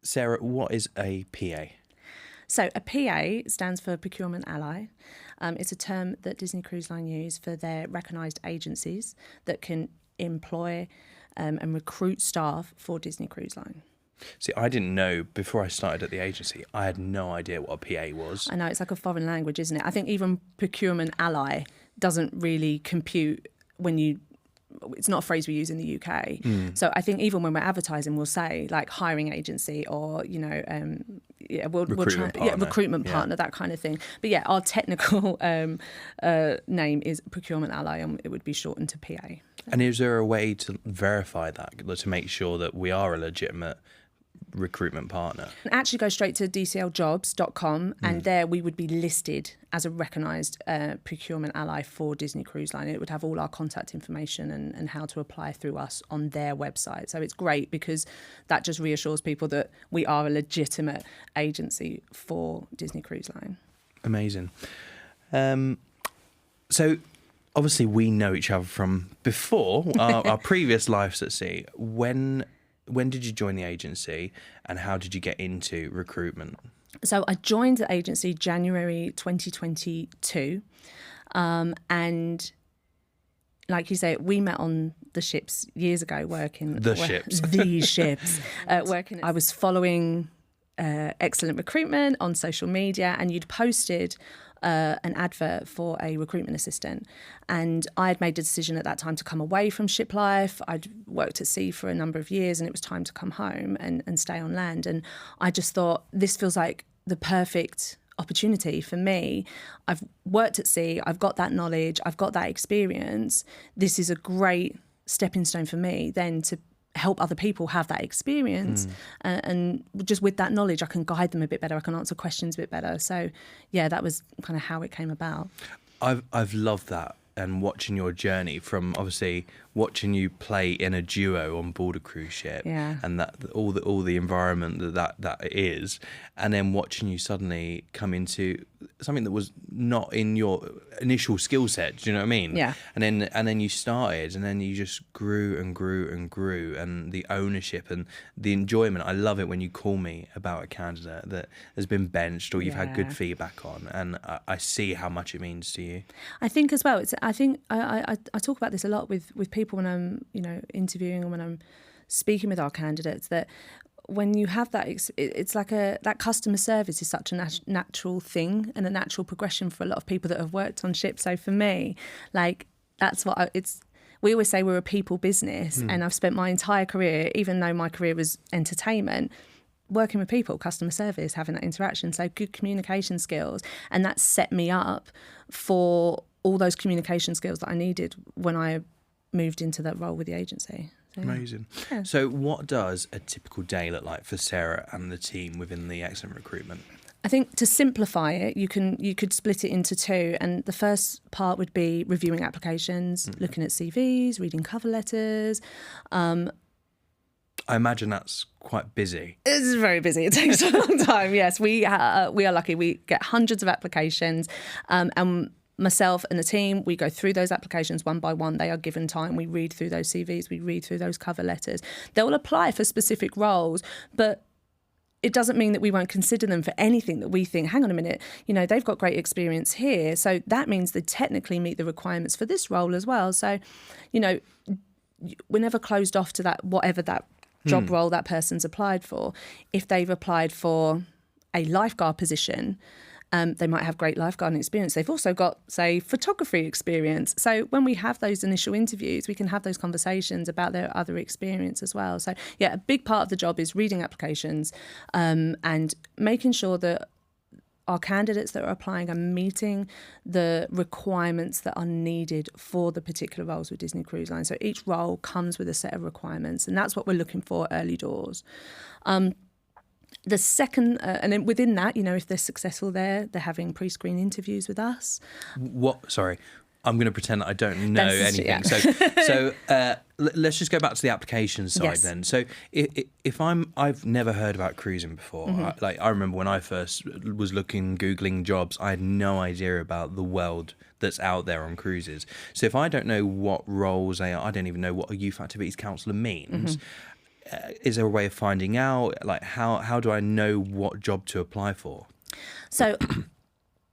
Sarah, what is a PA? So a PA stands for Procurement Ally. It's a term that Disney Cruise Line use for their recognised agencies that can employ and recruit staff for Disney Cruise Line. See, I didn't know, before I started at the agency, I had no idea what a PA was. I know, it's like a foreign language, isn't it? I think even Procurement Ally doesn't really compute it's not a phrase we use in the UK. So I think even when we're advertising, we'll say like hiring agency or, recruitment partner, that kind of thing. But yeah, our technical name is Procurement Ally, and it would be shortened to PA. And is there a way to verify that, to make sure that we are a legitimate recruitment partner? Actually go straight to dcljobs.com and there we would be listed as a recognised procurement ally for Disney Cruise Line. It would have all our contact information and how to apply through us on their website. So it's great because that just reassures people that we are a legitimate agency for Disney Cruise Line. Amazing. So obviously we know each other from before our previous lives at sea. When did you join the agency and how did you get into recruitment? So I joined the agency January 2022. And like you say, we met on the ships years ago working... These ships. Working. I was following Excellent Recruitment on social media, and you'd posted an advert for a recruitment assistant, and I had made a decision at that time to come away from ship life. I'd worked at sea for a number of years and it was time to come home and stay on land, and I just thought, this feels like the perfect opportunity for me. I've worked at sea, I've got that knowledge, I've got that experience. This is a great stepping stone for me then to help other people have that experience, and just with that knowledge I can guide them a bit better, I can answer questions a bit better. So yeah, that was kind of how it came about. I've loved that, and watching your journey from obviously watching you play in a duo on board a cruise ship, and that all the environment that it is, and then watching you suddenly come into something that was not in your initial skill set. Do you know what I mean? Yeah. And then you started, and then you just grew and grew and grew, and the ownership and the enjoyment. I love it when you call me about a candidate that has been benched or you've had good feedback on, and I see how much it means to you. I think as well, I think I talk about this a lot with people when I'm interviewing and when I'm speaking with our candidates, that when you have that, it's like that customer service is such a natural thing and a natural progression for a lot of people that have worked on ships. So for me, like that's what we always say, we're a people business, and I've spent my entire career, even though my career was entertainment, working with people, customer service, having that interaction. So good communication skills, and that set me up for all those communication skills that I needed when I moved into that role with the agency. So, amazing. Yeah. So what does a typical day look like for Sarah and the team within the Excellent Recruitment? I think to simplify it, you could split it into two, and the first part would be reviewing applications, looking at CVs, reading cover letters. I imagine that's quite busy. It's very busy. It takes a long time. Yes, we are lucky. We get hundreds of applications, and myself and the team, we go through those applications one by one. They are given time. We read through those CVs. We read through those cover letters. They will apply for specific roles, but it doesn't mean that we won't consider them for anything that we think, hang on a minute, they've got great experience here. So that means they technically meet the requirements for this role as well. So, we're never closed off to that, whatever that job role that person's applied for. If they've applied for a lifeguard position, they might have great lifeguarding experience. They've also got, say, photography experience. So when we have those initial interviews, we can have those conversations about their other experience as well. So, yeah, a big part of the job is reading applications and making sure that our candidates that are applying are meeting the requirements that are needed for the particular roles with Disney Cruise Line. So each role comes with a set of requirements, and that's what we're looking for early doors. The second, and then within that, if they're successful there, they're having pre-screen interviews with us. Sorry, I'm going to pretend that I don't know anything. Yeah. So let's just go back to the application side then. So if I've never heard about cruising before. I remember when I first was Googling jobs, I had no idea about the world that's out there on cruises. So if I don't know what roles they are, I don't even know what a youth activities counsellor means. is there a way of finding out? Like, how do I know what job to apply for? So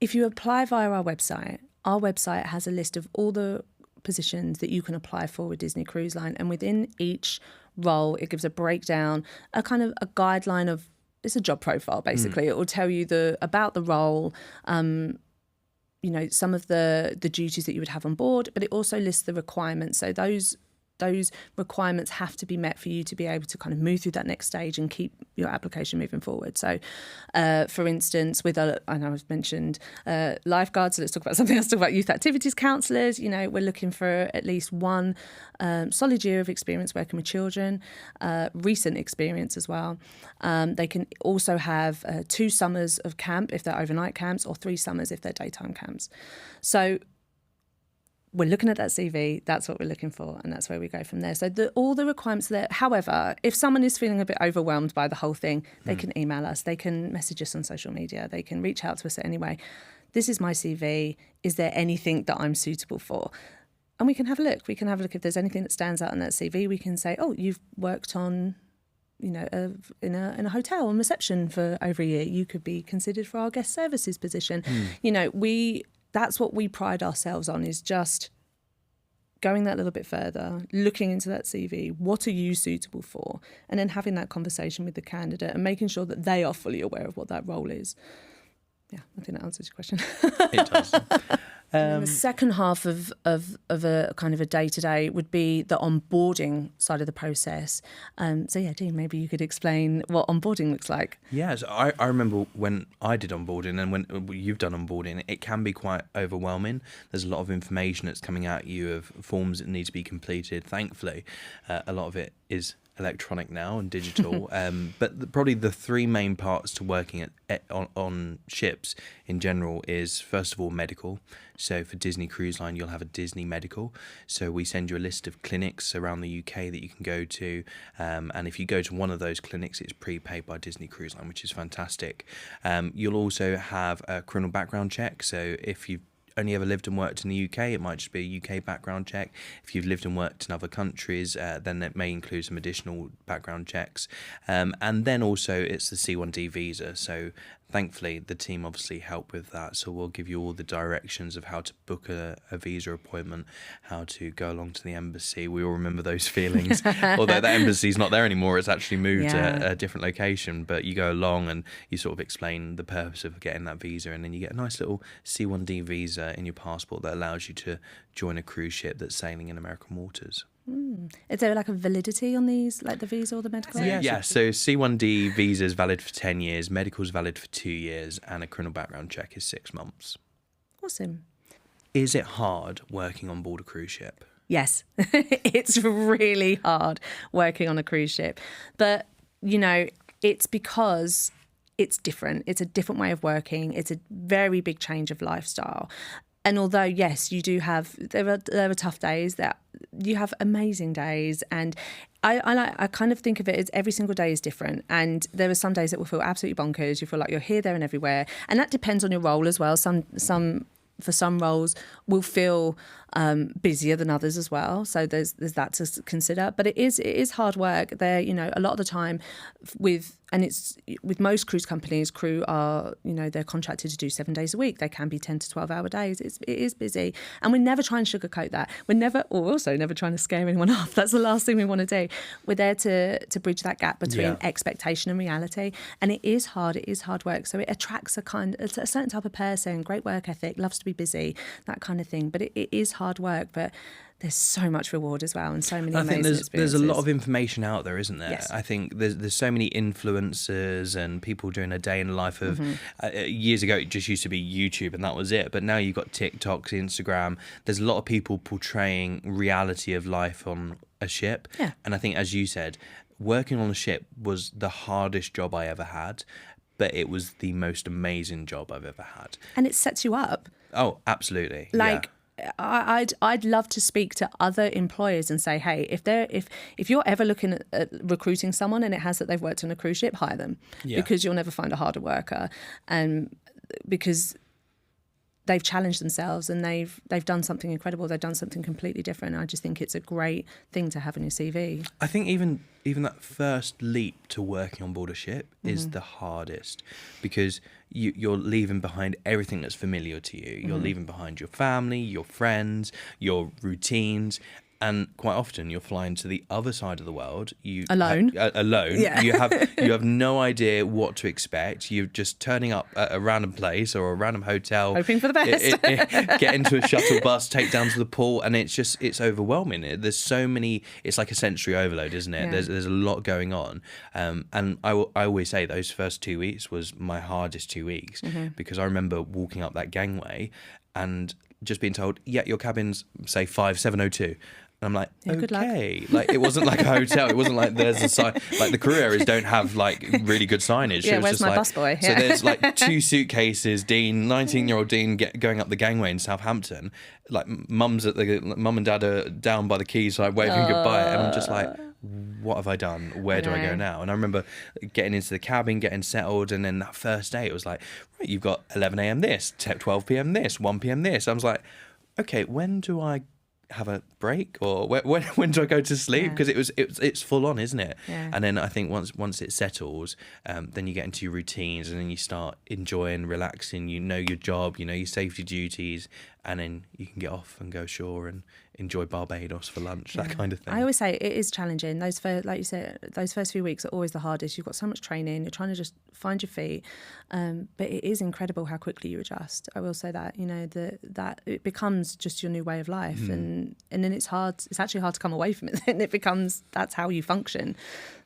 if you apply via our website has a list of all the positions that you can apply for with Disney Cruise Line. And within each role, it gives a breakdown, a kind of a guideline of, it's a job profile, basically. It will tell you about the role, some of the duties that you would have on board, but it also lists the requirements. So those requirements have to be met for you to be able to kind of move through that next stage and keep your application moving forward. So, for instance, I know I've mentioned lifeguards, so let's talk about something else, talk about youth activities counsellors. We're looking for at least one solid year of experience working with children, recent experience as well. They can also have 2 summers of camp if they're overnight camps, or 3 summers if they're daytime camps. So we're looking at that CV, that's what we're looking for, and that's where we go from there. So all the requirements are there. However, if someone is feeling a bit overwhelmed by the whole thing, they can email us, they can message us on social media, they can reach out to us anyway. This is my CV. Is there anything that I'm suitable for? And we can have a look. We can have a look if there's anything that stands out in that CV. We can say, oh, you've worked on, in a hotel on reception for over a year. You could be considered for our guest services position. That's what we pride ourselves on, is just going that little bit further, looking into that CV. What are you suitable for? And then having that conversation with the candidate and making sure that they are fully aware of what that role is. Yeah, I think that answers your question. It does. The second half of a kind of a day-to-day would be the onboarding side of the process. Dean, maybe you could explain what onboarding looks like. Yeah, so I remember when I did onboarding, and when you've done onboarding, it can be quite overwhelming. There's a lot of information that's coming at you, of forms that need to be completed. Thankfully, a lot of it is electronic now and digital, but probably the 3 main parts to working on ships in general is, first of all, medical. So for Disney Cruise Line, you'll have a Disney medical. So we send you a list of clinics around the UK that you can go to, and if you go to one of those clinics, it's prepaid by Disney Cruise Line, which is fantastic. You'll also have a criminal background check. So if you've only ever lived and worked in the UK, it might just be a UK background check. If you've lived and worked in other countries, then it may include some additional background checks. And then also it's the C1D visa. So thankfully the team obviously help with that. So we'll give you all the directions of how to book a visa appointment, how to go along to the embassy. We all remember those feelings. Although that embassy's not there anymore, it's actually moved to a different location. But you go along and you sort of explain the purpose of getting that visa, and then you get a nice little C1D visa in your passport that allows you to join a cruise ship that's sailing in American waters. Is there like a validity on these, like the visa or the medical? Yeah, so C1D visa is valid for 10 years, medical is valid for 2 years, and a criminal background check is 6 months. Awesome. Is it hard working on board a cruise ship? Yes, it's really hard working on a cruise ship. But, it's because it's different. It's a different way of working. It's a very big change of lifestyle. And although, yes, you do have, there are tough days, that you have amazing days. And I kind of think of it as every single day is different. And there are some days that will feel absolutely bonkers. You feel like you're here, there and everywhere. And that depends on your role as well. For some roles will feel busier than others as well. So there's that to consider. But it is hard work. There, a lot of the time with most cruise companies, crew are, they're contracted to do 7 days a week. They can be 10 to 12-hour days. It is busy. And we never try and sugarcoat that. We're also never trying to scare anyone off. That's the last thing we want to do. We're there to bridge that gap between expectation and reality. And it is hard. It is hard work. So it attracts a certain type of person, great work ethic, loves to be busy, that kind of thing. But it is hard work. But there's so much reward as well, and so many amazing experiences. There's a lot of information out there, isn't there? Yes. I think there's so many influencers and people doing a day in the life of. Years ago, it just used to be YouTube, and that was it. But now you've got TikTok, Instagram. There's a lot of people portraying reality of life on a ship. Yeah. And I think, as you said, working on a ship was the hardest job I ever had, but it was the most amazing job I've ever had. And it sets you up. Oh, absolutely. Like. Yeah. I'd love to speak to other employers and say, hey, if you're ever looking at recruiting someone and it has that they've worked on a cruise ship, hire them, because you'll never find a harder worker, and because they've challenged themselves and they've done something incredible. They've done something completely different. I just think it's a great thing to have in your CV. I think even that first leap to working on board a ship is the hardest, because you're leaving behind everything that's familiar to you. You're leaving behind your family, your friends, your routines. And quite often you're flying to the other side of the world. Alone. Alone. Yeah. You have no idea what to expect. You're just turning up at a random place or a random hotel. Hoping for the best. Get into a shuttle bus, take down to the pool, and it's overwhelming. There's so many, it's like a sensory overload, isn't it? Yeah. There's a lot going on. And I always say those first 2 weeks was my hardest 2 weeks, because I remember walking up that gangway and just being told, yeah, your cabin's, say, 5702. And I'm like, okay. Like, it wasn't like a hotel. It wasn't like there's a sign. Like, the crew areas don't have, like, really good signage. Yeah, it was where's just my like, busboy? So there's, like, 2 suitcases, Dean, 19-year-old Dean, going up the gangway in Southampton. Like, mum and dad are down by the quays, like, waving goodbye. And I'm just like, what have I done? Where do I go now? And I remember getting into the cabin, getting settled, and then that first day, it was like, right, you've got 11 a.m. this, 12 p.m. this, 1 p.m. this. I was like, okay, when do I have a break, or when do I go to sleep? Because it's full on, isn't it? Yeah. And then I think once it settles, then you get into your routines, and then you start enjoying, relaxing. You know your job, you know your safety duties, and then you can get off and go ashore and enjoy Barbados for lunch, that kind of thing. I always say it is challenging. Those first, like you said, those first few weeks are always the hardest. You've got so much training. You're trying to just find your feet, but it is incredible how quickly you adjust. I will say that, you know, that it becomes just your new way of life, and then it's hard. It's actually hard to come away from it. And it becomes, that's how you function.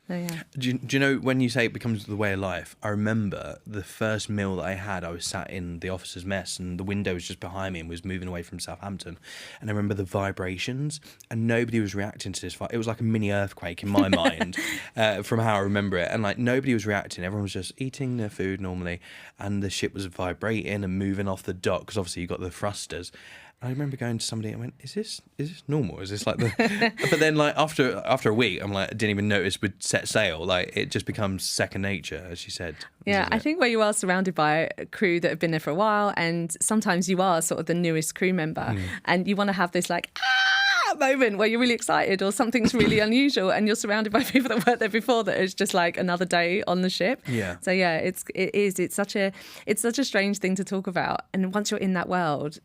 So, yeah. Do you know, when you say it becomes the way of life, I remember the first meal that I had, I was sat in the officers' mess and the window was just behind me and was moving away from Southampton. And I remember the vibrations, and nobody was reacting to this. It was like a mini earthquake in my mind, from how I remember it. And like, nobody was reacting. Everyone was just eating their food normally. And the ship was vibrating and moving off the dock, because obviously you got the thrusters. I remember going to somebody and went, is this normal? Is this like the... But then, like, after a week, I'm like, I didn't even notice we'd set sail. Like, it just becomes second nature, as you said. Yeah, I think where you are surrounded by a crew that have been there for a while, and sometimes you are sort of the newest crew member, and you want to have this like moment where you're really excited or something's really unusual, and you're surrounded by people that worked there before that is just like another day on the ship. Yeah. So yeah, it's such a strange thing to talk about, and once you're in that world,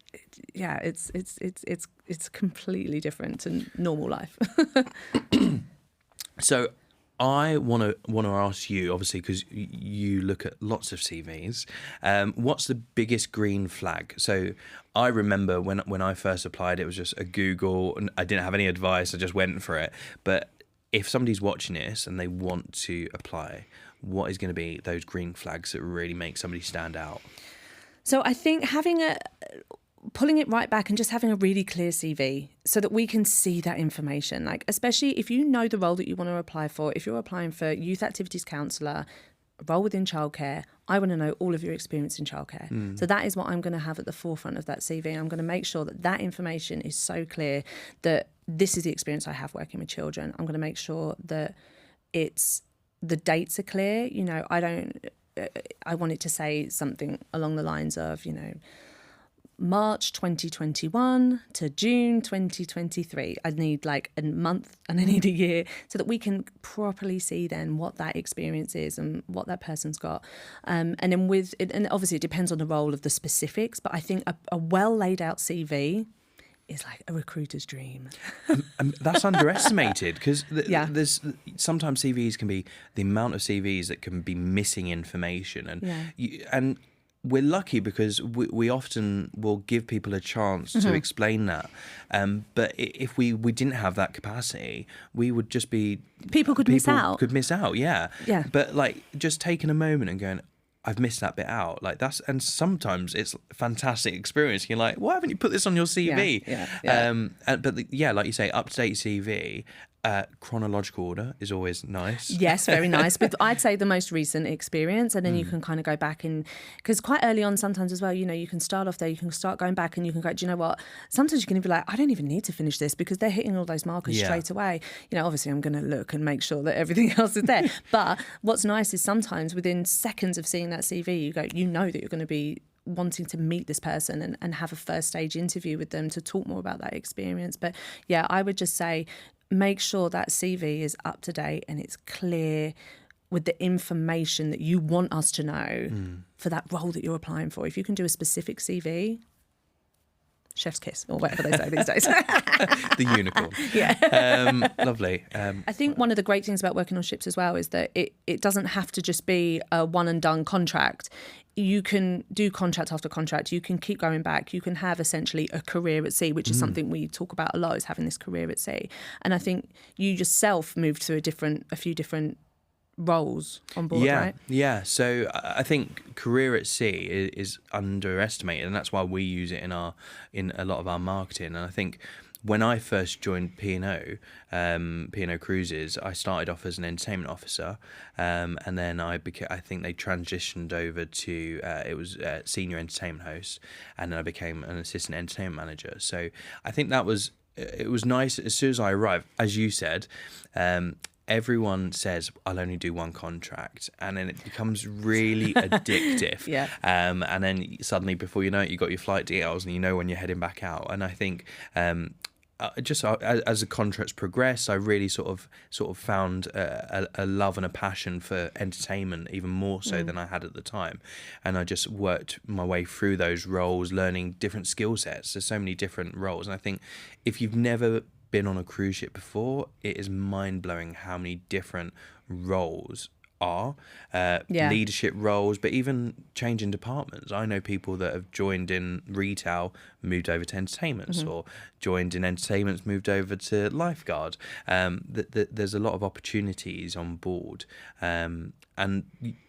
yeah, it's completely different to normal life. So I want to ask you, obviously, because you look at lots of CVs. What's the biggest green flag? So I remember when I first applied, it was just a Google, and I didn't have any advice. I just went for it. But if somebody's watching this and they want to apply, what is going to be those green flags that really make somebody stand out? So I think pulling it right back and just having a really clear CV so that we can see that information. Like, especially if you know the role that you want to apply for, if you're applying for youth activities counsellor, a role within childcare, I want to know all of your experience in childcare. So that is what I'm going to have at the forefront of that CV. I'm going to make sure that information is so clear that this is the experience I have working with children. I'm going to make sure that the dates are clear. You know, I want it to say something along the lines of, you know, March 2021 to June 2023. I need like a month and I need a year so that we can properly see then what that experience is and what that person's got. And then with it, and obviously it depends on the role of the specifics, but I think a well laid out CV is like a recruiter's dream. That's underestimated, because there's sometimes CVs can be the amount of CVs that can be missing information, and we're lucky because we often will give people a chance to explain that. But if we didn't have that capacity, we would just be... People could miss out, yeah. Yeah. But like, just taking a moment and going, I've missed that bit out. Like, that's... And sometimes it's a fantastic experience. You're like, why haven't you put this on your CV? Yeah. Like you say, up-to-date CV... chronological order is always nice. Yes, very nice. But I'd say the most recent experience, and then you can kind of go back and, because quite early on sometimes as well, you know, you can start off there, you can start going back and you can go, do you know what? Sometimes you can be like, I don't even need to finish this because they're hitting all those markers straight away. You know, obviously I'm going to look and make sure that everything else is there. But what's nice is sometimes within seconds of seeing that CV, you know that you're going to be wanting to meet this person and have a first stage interview with them to talk more about that experience. But yeah, I would just say make sure that CV is up to date and it's clear with the information that you want us to know for that role that you're applying for. If you can do a specific CV, chef's kiss, or whatever they say these days. The unicorn. Yeah. Lovely. I think one of the great things about working on ships as well is that it doesn't have to just be a one and done contract. You can do contract after contract. You can keep going back. You can have essentially a career at sea, which is something we talk about a lot, is having this career at sea. And I think you yourself moved through a few different roles on board, right? Yeah. So I think career at sea is underestimated, and that's why we use it in a lot of our marketing. And I think when I first joined P&O Cruises, I started off as an entertainment officer, and then I think they transitioned over to it was senior entertainment host, and then I became an assistant entertainment manager. So I think it was nice as soon as I arrived, as you said. Everyone says, I'll only do one contract, and then it becomes really addictive. Yeah. And then suddenly, before you know it, you got your flight details and you know when you're heading back out. And I think just as the contracts progress, I really sort of found a love and a passion for entertainment, even more so than I had at the time. And I just worked my way through those roles, learning different skill sets. There's so many different roles. And I think if you've never been on a cruise ship before, it is mind-blowing how many different roles are, leadership roles, but even changing departments. I know people that have joined in retail, moved over to entertainments, or joined in entertainments, moved over to lifeguard. There's a lot of opportunities on board, and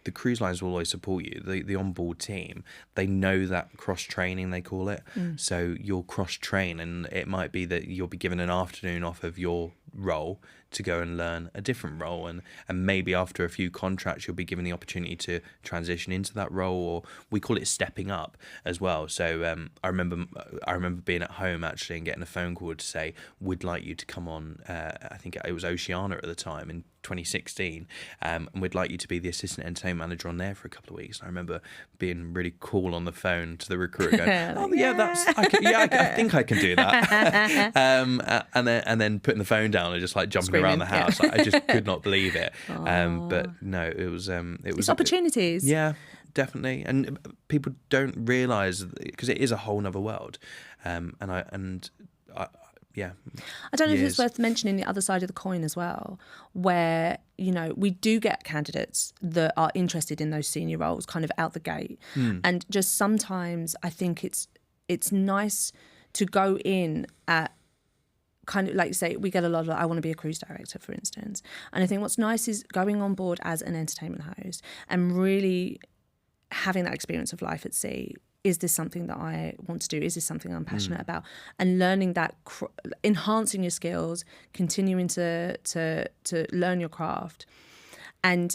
the cruise lines will always support you. The onboard team, they know that cross-training, they call it. So you'll cross-train, and it might be that you'll be given an afternoon off of your role to go and learn a different role, and maybe after a few contracts you'll be given the opportunity to transition into that role, or we call it stepping up as well. So I remember being at home actually and getting a phone call to say, we'd like you to come on, I think it was Oceania at the time in 2016, and we'd like you to be the assistant entertainment manager on there for a couple of weeks. And I remember being really cool on the phone to the recruiter going, I think I can do that. and then putting the phone down and just like jumping around the house. Yeah. I just could not believe it. But no, it was it's opportunities. Yeah, definitely. And people don't realise, because it is a whole nother world. I don't know if it's worth mentioning the other side of the coin as well, where, we do get candidates that are interested in those senior roles kind of out the gate. And just sometimes I think it's nice to go in at kind of, like you say, we get a lot of, I want to be a cruise director, for instance. And I think what's nice is going on board as an entertainment host and really having that experience of life at sea. Is this something that I want to do? Is this something I'm passionate about? And learning that, enhancing your skills, continuing to learn your craft and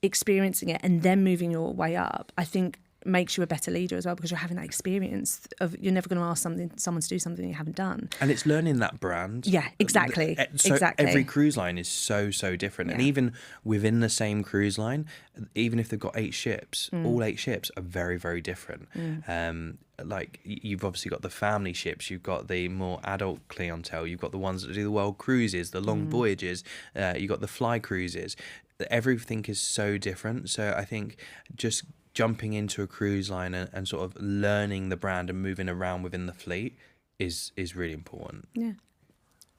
experiencing it, and then moving your way up, I think makes you a better leader as well, because you're having that experience of, you're never going to ask someone to do something you haven't done. And it's learning that brand. Yeah, exactly. So exactly. Every cruise line is so different. Yeah. And even within the same cruise line, even if they've got 8 ships, all 8 ships are very, very different. Like you've obviously got the family ships, you've got the more adult clientele, you've got the ones that do the world cruises, the long voyages, you've got the fly cruises. Everything is so different. So I think just jumping into a cruise line and sort of learning the brand and moving around within the fleet is really important. Yeah.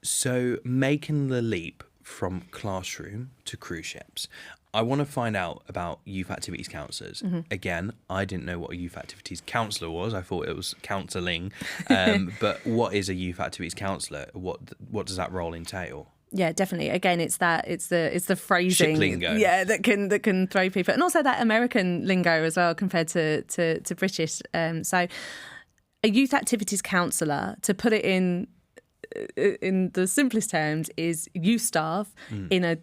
So making the leap from classroom to cruise ships, I want to find out about youth activities counsellors. Again, I didn't know what a youth activities counsellor was. I thought it was counselling. But what is a youth activities counsellor? What does that role entail? Yeah, definitely. Again, it's the phrasing, ship lingo. Yeah, that can throw people, and also that American lingo as well compared to British. So, a youth activities counsellor, to put it in the simplest terms, is youth staff in a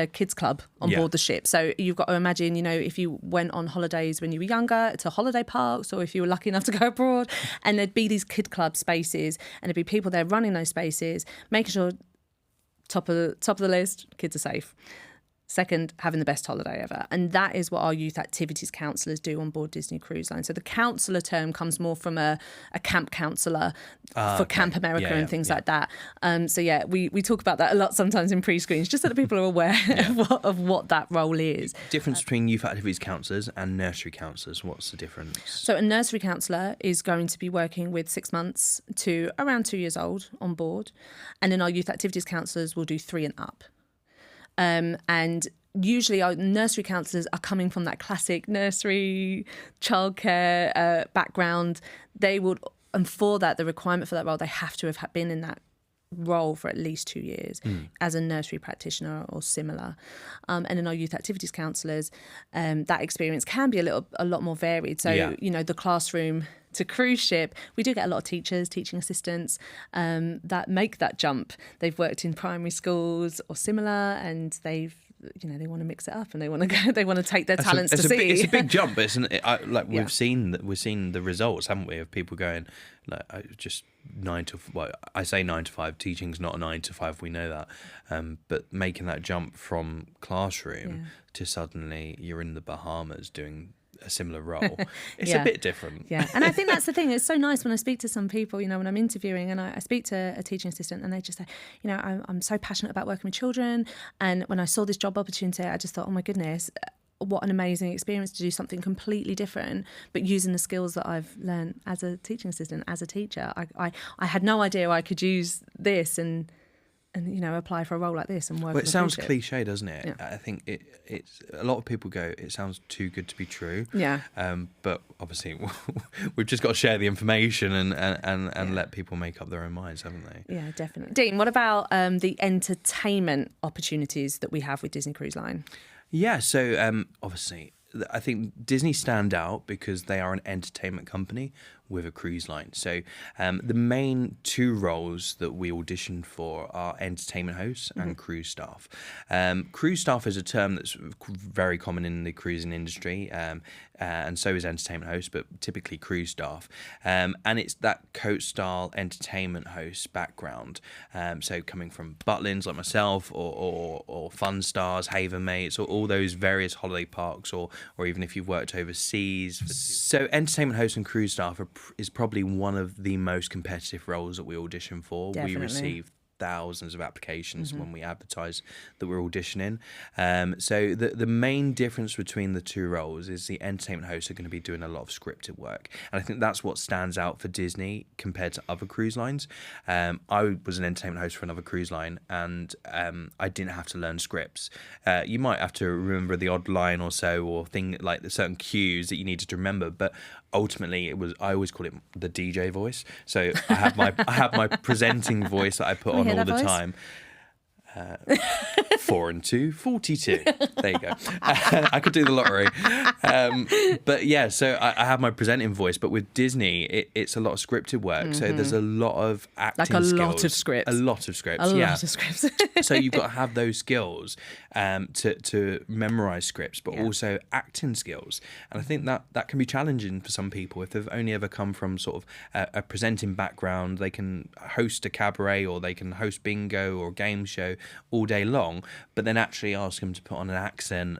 kids club on board the ship. So you've got to imagine, if you went on holidays when you were younger to holiday parks, or if you were lucky enough to go abroad, and there'd be these kid club spaces, and there'd be people there running those spaces, making sure. Top of the list, kids are safe. Second, having the best holiday ever. And that is what our youth activities counsellors do on board Disney Cruise Line. So the counsellor term comes more from a camp counsellor for Camp America and things like that. We talk about that a lot sometimes in pre-screens, just so that people are aware of what that role is. Difference between youth activities counsellors and nursery counsellors, what's the difference? So a nursery counsellor is going to be working with 6 months to around 2 years old on board. And then our youth activities counsellors will do 3 and up. And usually our nursery counsellors are coming from that classic nursery childcare background. And for that, the requirement for that role, they have to have been in that role for at least 2 years as a nursery practitioner or similar. And in our youth activities counsellors, that experience can be a lot more varied. So, the classroom to cruise ship, we do get a lot of teachers, teaching assistants that make that jump. They've worked in primary schools or similar, and they want to mix it up and they want to go. They want to take their talents to sea. It's a big jump, isn't it? We've seen the results, haven't we, of people going just 9 to. Well, I say 9 to 5. Teaching's not a 9 to 5. We know that, but making that jump from classroom to suddenly you're in the Bahamas doing a similar role. It's a bit different. Yeah, and I think that's the thing. It's so nice when I speak to some people, when I'm interviewing and I speak to a teaching assistant and they just say, I'm so passionate about working with children. And when I saw this job opportunity, I just thought, oh my goodness, what an amazing experience to do something completely different, but using the skills that I've learned as a teaching assistant, as a teacher. I had no idea I could use this and apply for a role like this and work. Well, it sounds cliche, doesn't it? Yeah. I think it's a lot of people go, it sounds too good to be true. Yeah. But obviously, we've just got to share the information and let people make up their own minds, haven't they? Yeah, definitely. Dean, what about the entertainment opportunities that we have with Disney Cruise Line? Yeah. So obviously, I think Disney stand out because they are an entertainment company with a cruise line. So the main 2 roles that we auditioned for are entertainment hosts and cruise staff. Cruise staff is a term that's very common in the cruising industry, and so is entertainment host, but typically cruise staff. And it's that coach style entertainment host background. So coming from Butlins like myself or Fun Stars, Haven Mates, or all those various holiday parks, or even if you've worked overseas. So entertainment hosts and cruise staff is probably one of the most competitive roles that we audition for. Definitely. We receive thousands of applications when we advertise that we're auditioning. So the main difference between the 2 roles is the entertainment hosts are going to be doing a lot of scripted work. And I think that's what stands out for Disney compared to other cruise lines. I was an entertainment host for another cruise line and I didn't have to learn scripts. You might have to remember the odd line or so, or thing like the certain cues that you needed to remember, but ultimately I always call it the DJ voice. So I have my presenting voice that I put on all the time. 4 and 2, 42. There you go. I could do the lottery. But yeah, so I have my presenting voice, but with Disney, it's a lot of scripted work. So there's a lot of acting skills. Lot of scripts. A lot of scripts, lot of scripts. So you've got to have those skills to memorise scripts, but also acting skills. And I think that can be challenging for some people. If they've only ever come from sort of a presenting background, they can host a cabaret or they can host bingo or game show all day long, but then actually ask them to put on an accent,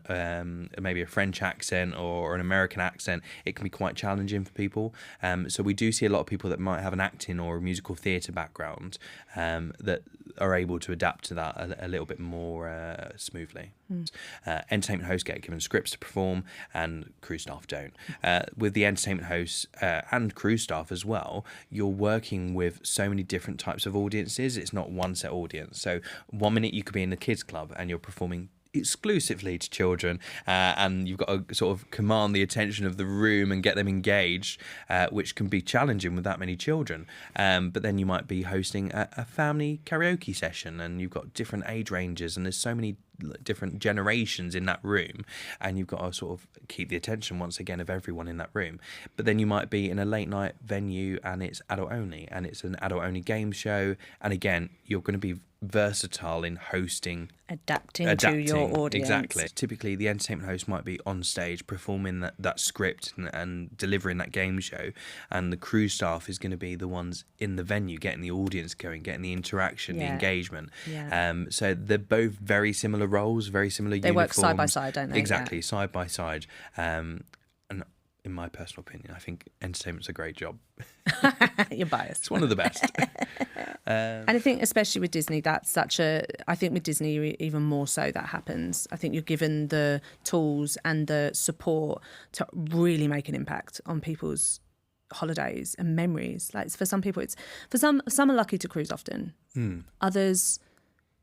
maybe a French accent or an American accent, it can be quite challenging for people. So we do see a lot of people that might have an acting or a musical theatre background that are able to adapt to that a little bit more smoothly. Entertainment hosts get given scripts to perform and cruise staff don't. With the entertainment hosts and cruise staff as well, you're working with so many different types of audiences. It's not one set audience. So 1 minute you could be in the kids club and you're performing exclusively to children, and you've got to sort of command the attention of the room and get them engaged, which can be challenging with that many children. But then you might be hosting a family karaoke session and you've got different age ranges and there's so many different generations in that room, and you've got to sort of keep the attention once again of everyone in that room. But then you might be in a late night venue and it's adult only, and it's an adult only game show, and again you're going to be versatile in hosting, adapting to your audience. Exactly. Typically the entertainment host might be on stage performing that script and delivering that game show, and the cruise staff is going to be the ones in the venue getting the audience going, getting the interaction, the engagement. So they're both very similar roles, very similar They uniforms. work side by side, don't they? Exactly, yeah. side by side. And in my personal opinion, I think entertainment's a great job. You're biased. It's one of the best. And I think especially with Disney, I think with Disney even more so that happens. I think you're given the tools and the support to really make an impact on people's holidays and memories. Like for some people, some are lucky to cruise often. Others,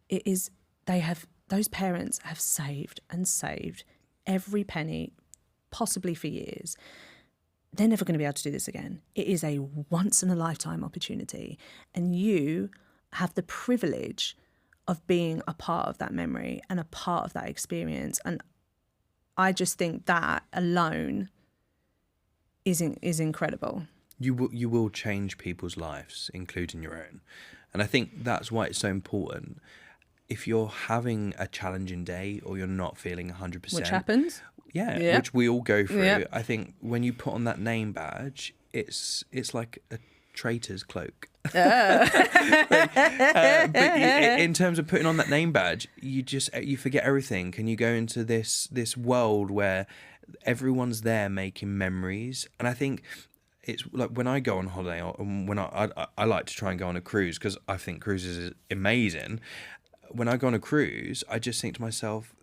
those parents have saved and saved every penny possibly for years. They're never going to be able to do this again. It is a once in a lifetime opportunity. And you have the privilege of being a part of that memory and a part of that experience. And I just think that alone is incredible. You will change people's lives, including your own. And I think that's why it's so important. If you're having a challenging day or you're not feeling 100%. Which happens. Yeah, which we all go through. Yeah. I think when you put on that name badge, it's like a traitor's cloak. But in terms of putting on that name badge, you forget everything, and you go into this world where everyone's there making memories. And I think it's like when I go on holiday, or when I like to try and go on a cruise because I think cruises is amazing. When I go on a cruise, I just think to myself,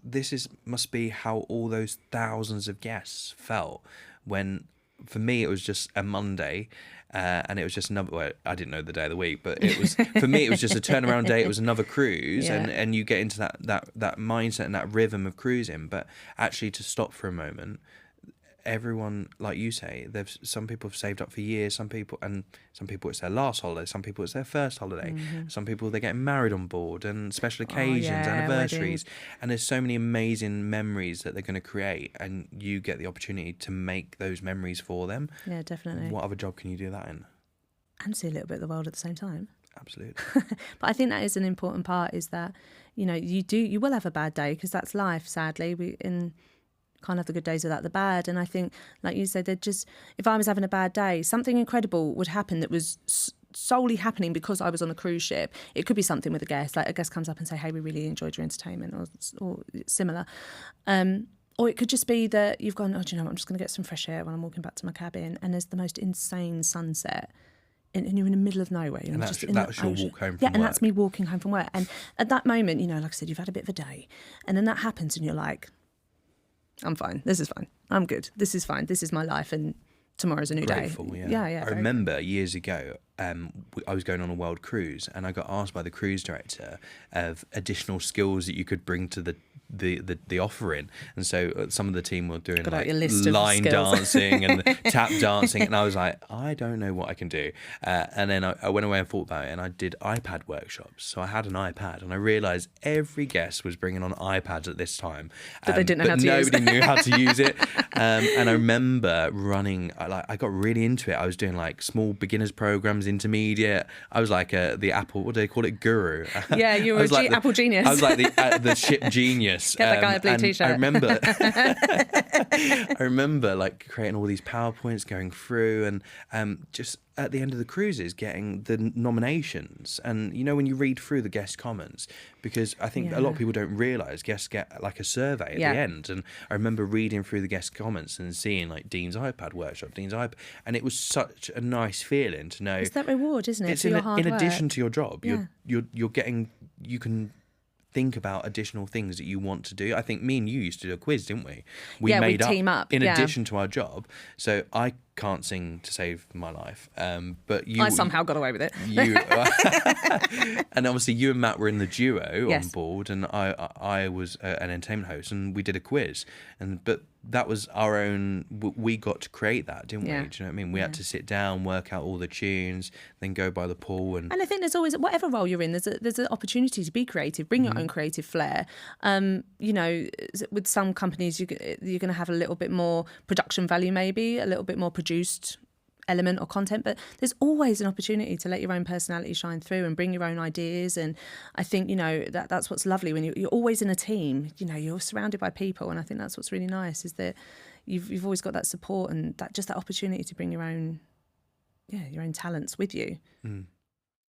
must be how all those thousands of guests felt when, for me, it was just a Monday, and it was just another. Well, I didn't know the day of the week, but it was for me. It was just a turnaround day. It was another cruise, Yeah. and you get into that mindset and that rhythm of cruising. But actually, to stop for a moment. Everyone, like you say, some people have saved up for years. Some people it's their last holiday. Some people it's their first holiday. Mm-hmm. Some people they're getting married on board and special occasions, anniversaries, and there's so many amazing memories that they're going to create, and you get the opportunity to make those memories for them. Yeah, definitely. What other job can you do that in? And see a little bit of the world at the same time. Absolutely. But I think that is an important part, is that, you will have a bad day, because that's life, sadly. Can't have the good days without the bad. And I think, like you said, if I was having a bad day, something incredible would happen that was solely happening because I was on a cruise ship. It could be something with a guest, like a guest comes up and say, hey, we really enjoyed your entertainment, or similar. Or it could just be that you've gone, do you know what, I'm just going to get some fresh air when I'm walking back to my cabin, and there's the most insane sunset. And you're in the middle of nowhere. And that's your walk home from work. Yeah, and that's me walking home from work. And at that moment, like I said, you've had a bit of a day. And then that happens and you're like, I'm fine. This is fine. I'm good. This is fine. This is my life, and tomorrow's a new Grateful, day. Yeah. I remember years ago, I was going on a world cruise, and I got asked by the cruise director of additional skills that you could bring to the offering. And so some of the team were doing like line dancing and tap dancing, and I was like, I don't know what I can do. And then I went away and thought about it, and I did iPad workshops. So I had an iPad, and I realised every guest was bringing on iPads at this time, but they didn't know how to use it. Nobody knew how to use it. And I remember I got really into it. I was doing like small beginners programs, intermediate. I was like the Apple, what do they call it, guru? Yeah, you were Apple genius. I was like the ship genius. Get that guy a blue t-shirt. I remember like creating all these PowerPoints, going through, and just at the end of the cruises getting the nominations. And when you read through the guest comments, because I think a lot of people don't realise guests get like a survey at the end. And I remember reading through the guest comments and seeing like Dean's iPad workshop, and it was such a nice feeling to know. It's that reward, isn't it? It's for your hard in work. addition to your job. You're getting, you can think about additional things that you want to do. I think me and you used to do a quiz, didn't we? We team up in addition to our job. So I can't sing to save my life, but I somehow got away with it. And obviously you and Matt were in the duo Yes. on board, and I was an entertainment host, and we did a quiz, but that was our own. We got to create that, didn't we? Do you know what I mean? We had to sit down, work out all the tunes, then go by the pool, and I think there's always, whatever role you're in, there's an opportunity to be creative, bring your own creative flair. With some companies, you're going to have a little bit more production value, maybe a little bit more produced element or content, but there's always an opportunity to let your own personality shine through and bring your own ideas. And I think that's what's lovely when you're always in a team. You're surrounded by people, and I think that's what's really nice, is that you've always got that support and that opportunity to bring your own talents with you.